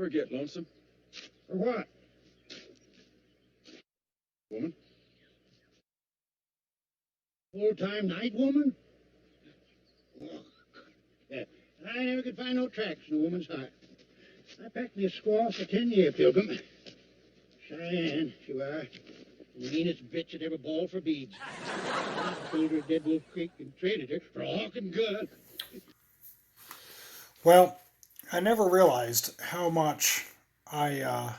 Ever get lonesome? For what? Woman? Full-time night woman? Oh, yeah. I never could find no tracks in a woman's heart. I packed me a squaw for 10 years, Pilgrim. Cheyenne, she was. The meanest bitch that ever bawled for beads. I sold her at Dead Wolf Creek and traded her for a hawking gun. Well, I never realized how much I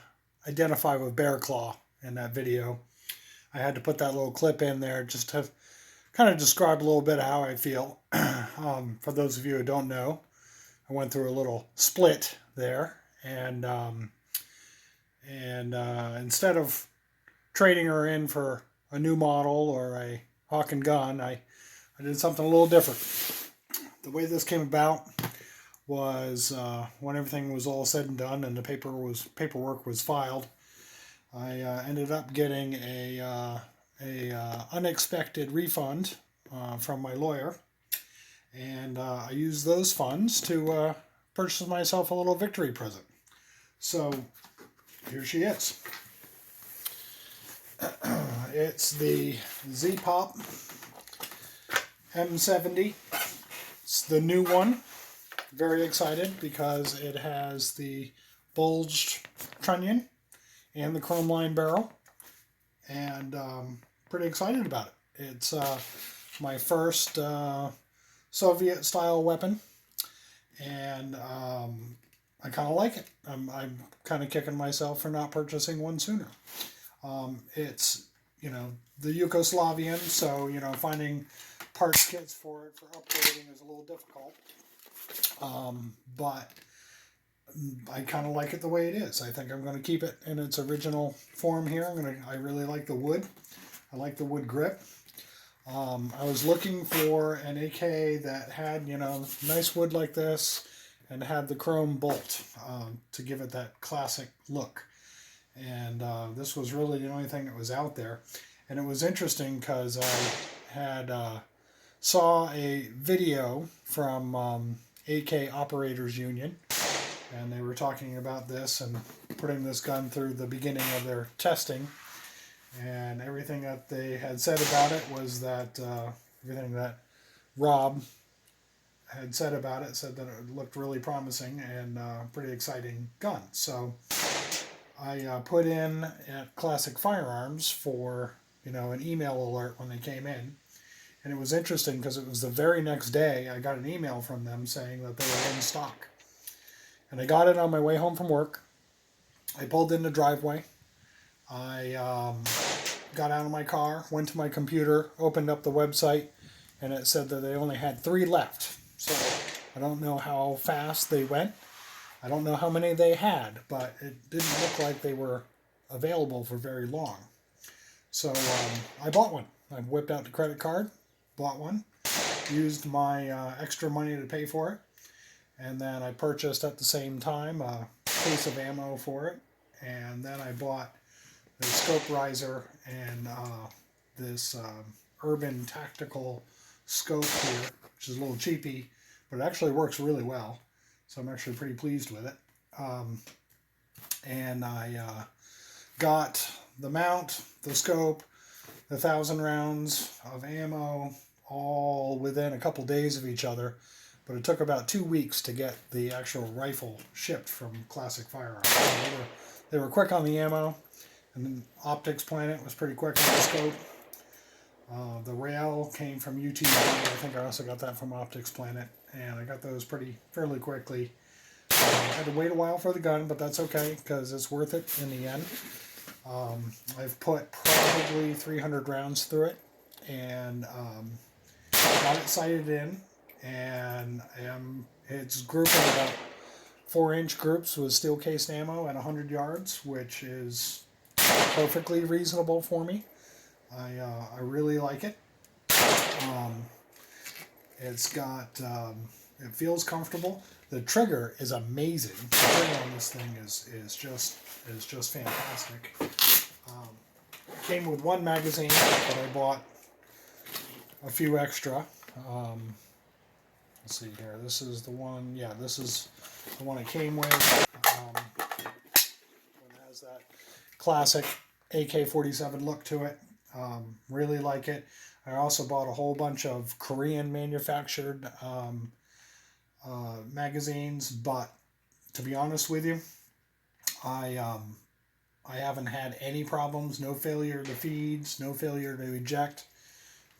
identify with Bear Claw in that video. I had to put that little clip in there just to kind of describe a little bit of how I feel. For those of you who don't know, I went through a little split there, and instead of trading her in for a new model or a hawk and gun, I did something a little different. The way this came about was when everything was all said and done and the paperwork was filed, I ended up getting a unexpected refund from my lawyer, and I used those funds to purchase myself a little victory present. So here she is. It's the Zpap M70. It's the new one. Very excited because it has the bulged trunnion and the chrome line barrel, and pretty excited about it. It's my first Soviet style weapon, and I kind of like it. I'm kind of kicking myself for not purchasing one sooner. It's, the Yugoslavian, so, finding parts kits for it for upgrading is a little difficult. But I kind of like it the way it is. I think I'm going to keep it in its original form here. I really like the wood. I like the wood grip. I was looking for an AK that had, nice wood like this and had the chrome bolt to give it that classic look. And this was really the only thing that was out there. And it was interesting because I had saw a video from AK Operators Union, and they were talking about this and putting this gun through the beginning of their testing. And everything that they had said about it was that everything that Rob had said about it said that it looked really promising and pretty exciting gun. So I put in at Classic Firearms for an email alert when they came in, and it was interesting because it was the very next day I got an email from them saying that they were in stock, and I got it on my way home from work. I pulled in the driveway. I got out of my car, went to my computer, opened up the website, and it said that they only had 3 left. So I don't know how fast they went. I don't know how many they had, but it didn't look like they were available for very long. So I bought one. I whipped out the credit card, bought one, used my extra money to pay for it, and then I purchased at the same time a case of ammo for it, and then I bought the scope riser and this Urban Tactical scope here, which is a little cheapy, but it actually works really well. So I'm actually pretty pleased with it. And I got the mount, the scope, the 1,000 rounds of ammo, all within a couple days of each other. But it took about 2 weeks to get the actual rifle shipped from Classic Firearms. So they were quick on the ammo, and then Optics Planet was pretty quick on the scope. The rail came from UTV. I think I also got that from Optics Planet, and I got those fairly quickly. I had to wait a while for the gun, but that's okay because it's worth it in the end. I've put probably 300 rounds through it, and got it sighted in, and it's grouping about 4-inch groups with steel cased ammo at 100 yards, which is perfectly reasonable for me. I really like it. It's got, it feels comfortable. The trigger is amazing. The trigger on this thing is just fantastic. It came with 1 magazine, but I bought a few extra. Let's see here. This is the one. Yeah, this is the one it came with. classic AK-47 look to it. Really like it. I also bought a whole bunch of Korean manufactured magazines, but to be honest with you, I haven't had any problems, no failure to feeds, no failure to eject,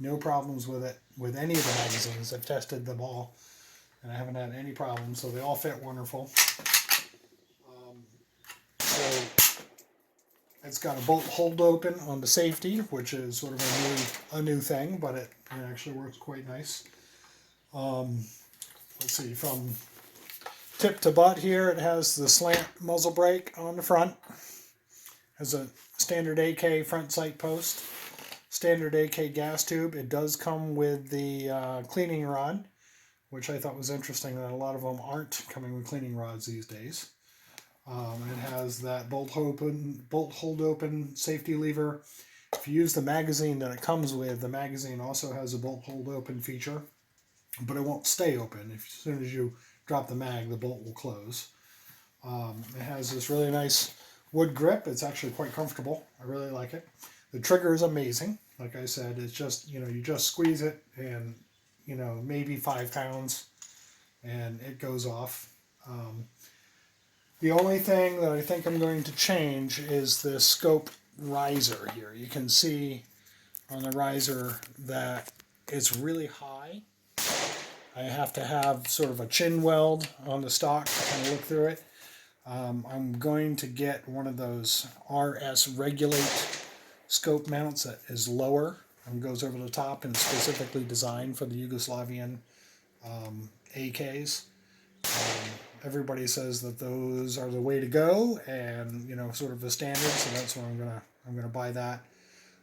no problems with it, with any of the magazines. I've tested them all, and I haven't had any problems, so they all fit wonderful. So it's got a bolt hold open on the safety, which is sort of a new thing, but it actually works quite nice. Let's see, from tip to butt here, it has the slant muzzle brake on the front. Has a standard AK front sight post, standard AK gas tube. It does come with the cleaning rod, which I thought was interesting that a lot of them aren't coming with cleaning rods these days. It has that bolt hold open safety lever. If you use the magazine that it comes with, the magazine also has a bolt hold open feature, but it won't stay open. As soon as you drop the mag, the bolt will close. It has this really nice wood grip. It's actually quite comfortable. I really like it. The trigger is amazing. Like I said, it's just, you just squeeze it and, maybe 5 pounds and it goes off. The only thing that I think I'm going to change is the scope riser here. You can see on the riser that it's really high. I have to have sort of a chin weld on the stock to kind of look through it. I'm going to get one of those RS Regulate scope mounts that is lower and goes over the top and specifically designed for the Yugoslavian AKs. Everybody says that those are the way to go, and sort of the standard. So that's what I'm gonna buy that.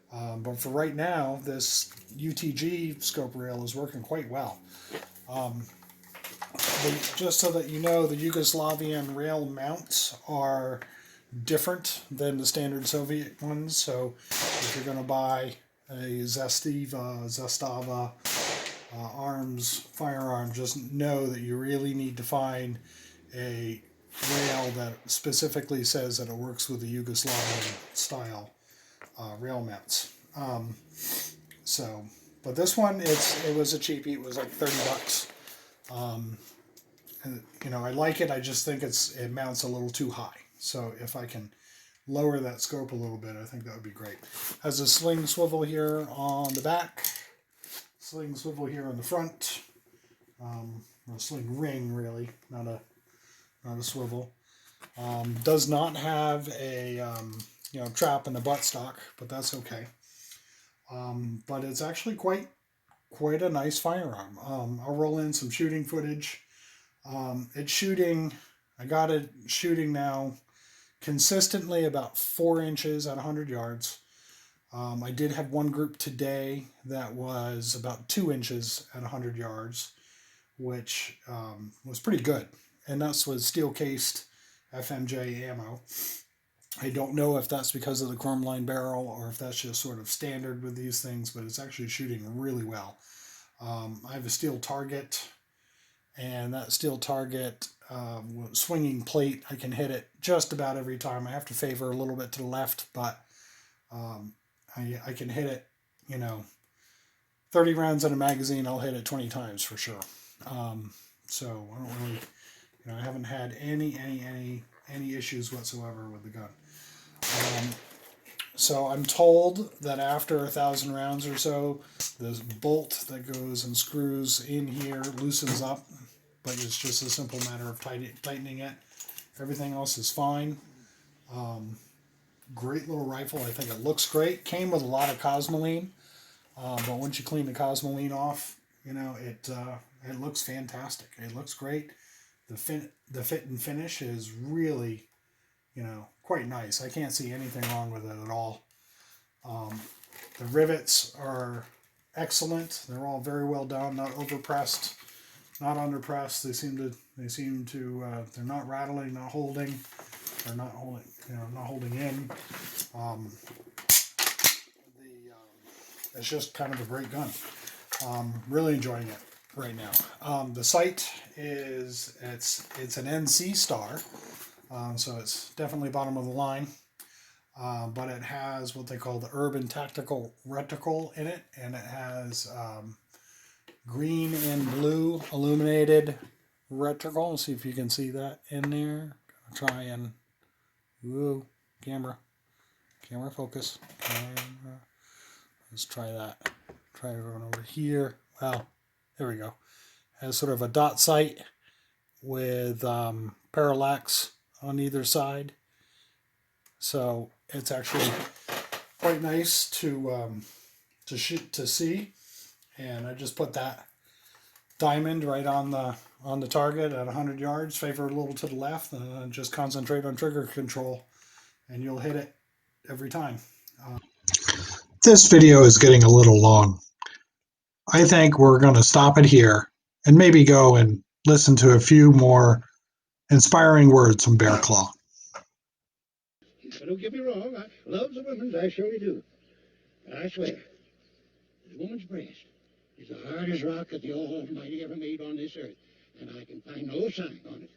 But for right now, this UTG scope rail is working quite well. Just so that you know, the Yugoslavian rail mounts are different than the standard Soviet ones. So if you're going to buy a Zastava Arms firearm, just know that you really need to find a rail that specifically says that it works with the Yugoslavian style rail mounts. But this one, it was a cheapie. It was like $30. And, I like it. I just think it mounts a little too high. So if I can lower that scope a little bit, I think that would be great. Has a sling swivel here on the back, sling swivel here on the front, a sling ring really, not a swivel. Does not have a trap in the buttstock, but that's okay. But it's actually quite a nice firearm. I'll roll in some shooting footage. I got it shooting now consistently about 4 inches at 100 yards. I did have one group today that was about 2 inches at 100 yards, which was pretty good. And that's with steel cased FMJ ammo. I don't know if that's because of the chrome line barrel or if that's just sort of standard with these things, but it's actually shooting really well. I have a steel target, and that steel target swinging plate, I can hit it just about every time. I have to favor a little bit to the left, but I can hit it, 30 rounds in a magazine, I'll hit it 20 times for sure. So I don't really, I haven't had any issues whatsoever with the gun. So I'm told that after 1,000 rounds or so, the bolt that goes and screws in here loosens up, but it's just a simple matter of tightening it. Everything else is fine. Great little rifle. I think it looks great. Came with a lot of cosmoline, but once you clean the cosmoline off, it looks fantastic. It looks great. The fit and finish is really, quite nice. I can't see anything wrong with it at all. The rivets are excellent. They're all very well done. Not overpressed, not underpressed. They seem to. They're not rattling, not holding, or not holding. Not holding in. It's just kind of a great gun. Really enjoying it right now. The sight is it's an NC Star, so it's definitely bottom of the line. but it has what they call the Urban Tactical Reticle in it, and it has green and blue illuminated reticle. See if you can see that in there. Gonna try and camera focus. Let's try that. Try going over here. Well, there we go. Has sort of a dot sight with parallax on either side. So it's actually quite nice to see. And I just put that diamond right on the target at 100 yards. Favor a little to the left, and just concentrate on trigger control, and you'll hit it every time. This video is getting a little long. I think we're going to stop it here and maybe go and listen to a few more inspiring words from Bear Claw. Don't get me wrong, I love the women's, I surely do. But I swear, this woman's breast is the hardest rock that the Almighty ever made on this earth, and I can find no sign on it.